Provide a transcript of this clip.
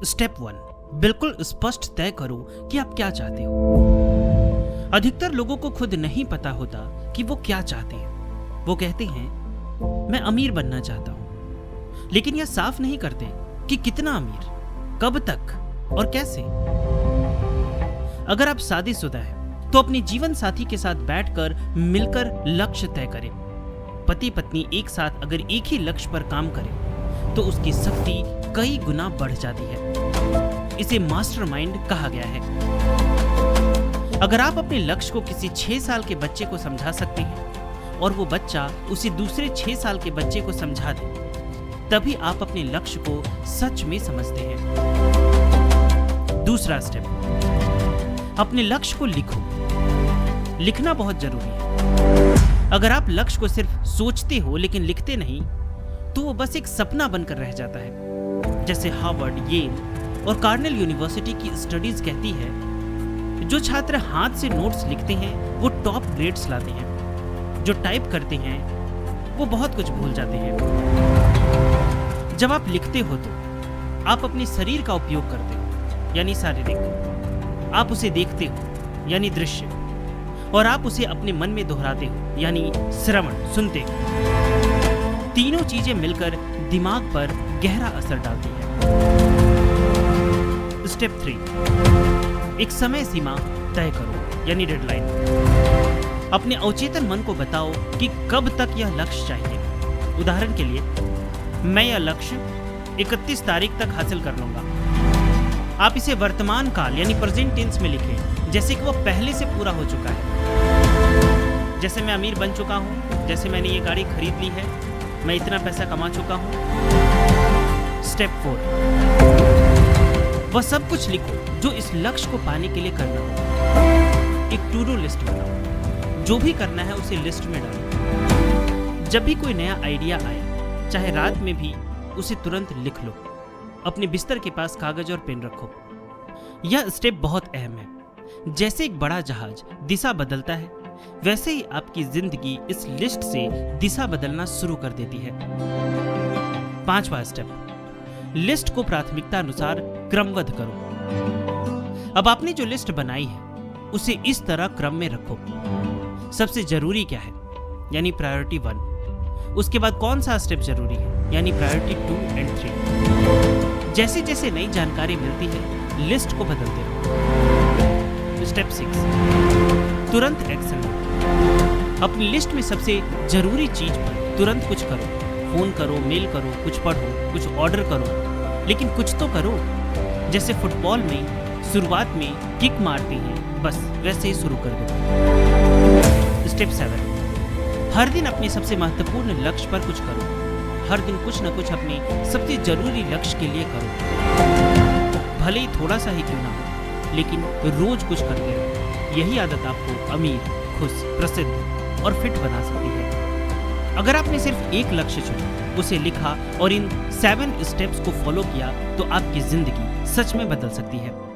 Step 1, बिल्कुल स्पष्ट तय करो कि आप क्या चाहते हो। अधिकतर लोगों को खुद नहीं पता होता कि वो क्या चाहते हैं। वो कहते हैं मैं अमीर बनना चाहता हूं, लेकिन यह साफ नहीं करते कि कितना अमीर, कब तक और कैसे। अगर आप शादीशुदा हैं तो अपने जीवन साथी के साथ बैठकर मिलकर लक्ष्य तय करें। पति पत्नी एक साथ अगर एक ही लक्ष्य पर काम करें तो उसकी शक्ति कई गुना बढ़ जाती है। इसे मास्टरमाइंड कहा गया है। अगर आप अपने लक्ष्य को किसी 6 साल के बच्चे को समझा सकते हैं और वो बच्चा उसे दूसरे 6 साल के बच्चे को समझा दे, तभी आप अपने लक्ष्य को सच में समझते हैं। दूसरा स्टेप, अपने लक्ष्य को लिखो। लिखना बहुत जरूरी है। अगर आप लक्ष्य को सिर्फ सोचते हो लेकिन लिखते नहीं, तो वो बस एक सपना बनकर रह जाता है। जैसे हार्वर्ड, येल और कार्नेल यूनिवर्सिटी की स्टडीज कहती है, जो छात्र हाथ से नोट्स लिखते हैं वो टॉप ग्रेड्स लाते हैं। जो टाइप करते हैं वो बहुत कुछ भूल जाते हैं। जब आप लिखते हो तो आप अपने शरीर का उपयोग करते हो, यानी शारीरिक। आप उसे देखते हो, यानी दृश्य, और आप उसे अपने मन में दोहराते हो, यानी श्रवण, सुनते हो। तीनों चीजें मिलकर दिमाग पर गहरा असर डालती है। स्टेप 3, एक समय सीमा तय करो, यानी डेडलाइन। अपने अवचेतन मन को बताओ कि कब तक यह लक्ष्य चाहिए। उदाहरण के लिए, मैं यह लक्ष्य 31 तारीख तक हासिल कर लूंगा। आप इसे वर्तमान काल यानी प्रेजेंट टेंस में लिखें, जैसे कि वो पहले से पूरा हो चुका है। जैसे मैं अमीर बन चुका हूं, जैसे मैंने ये गाड़ी खरीद ली है, मैं इतना पैसा कमा चुका हूं। स्टेप 4, वह सब कुछ लिखो जो इस लक्ष्य को पाने के लिए करना हो। एक टू डू लिस्ट बनाओ। जो भी करना है उसे लिस्ट में डालो। जब भी कोई नया आइडिया आए, चाहे रात में भी, उसे तुरंत लिख लो। अपने बिस्तर के पास कागज और पेन रखो। यह स्टेप बहुत अहम है। जैसे एक बड़ा जहाज दिशा बदलता है, वैसे ही आपकी जिंदगी इस लिस्ट से दिशा बदलना शुरू कर देती है। 5वां स्टेप, लिस्ट को प्राथमिकता अनुसार क्रमबद्ध करो। अब आपने जो लिस्ट बनाई है उसे इस तरह क्रम में रखो। सबसे जरूरी क्या है, यानी प्रायोरिटी 1। उसके बाद कौन सा स्टेप जरूरी है, यानी प्रायोरिटी 2 और 3। जैसे जैसे नई जानकारी मिलती है, लिस्ट को बदलते रहो। स्टेप 6, तुरंत एक्शन लो। अपनी लिस्ट में सबसे जरूरी चीज पर तुरंत कुछ करो। फोन करो, मेल करो, कुछ पढ़ो, कुछ ऑर्डर करो, लेकिन कुछ तो करो। जैसे फुटबॉल में शुरुआत में किक मारते हैं, बस वैसे ही शुरू कर दो। स्टेप 7, हर दिन अपने सबसे महत्वपूर्ण लक्ष्य पर कुछ करो। हर दिन कुछ न कुछ अपने सबसे जरूरी लक्ष्य के लिए करो। भले ही थोड़ा सा ही क्यों ना हो, लेकिन रोज कुछ करते रहो। यही आदत आपको अमीर, खुश, प्रसिद्ध और फिट बना सकती है। अगर आपने सिर्फ एक लक्ष्य चुना, उसे लिखा और इन 7 स्टेप्स को फॉलो किया, तो आपकी जिंदगी सच में बदल सकती है।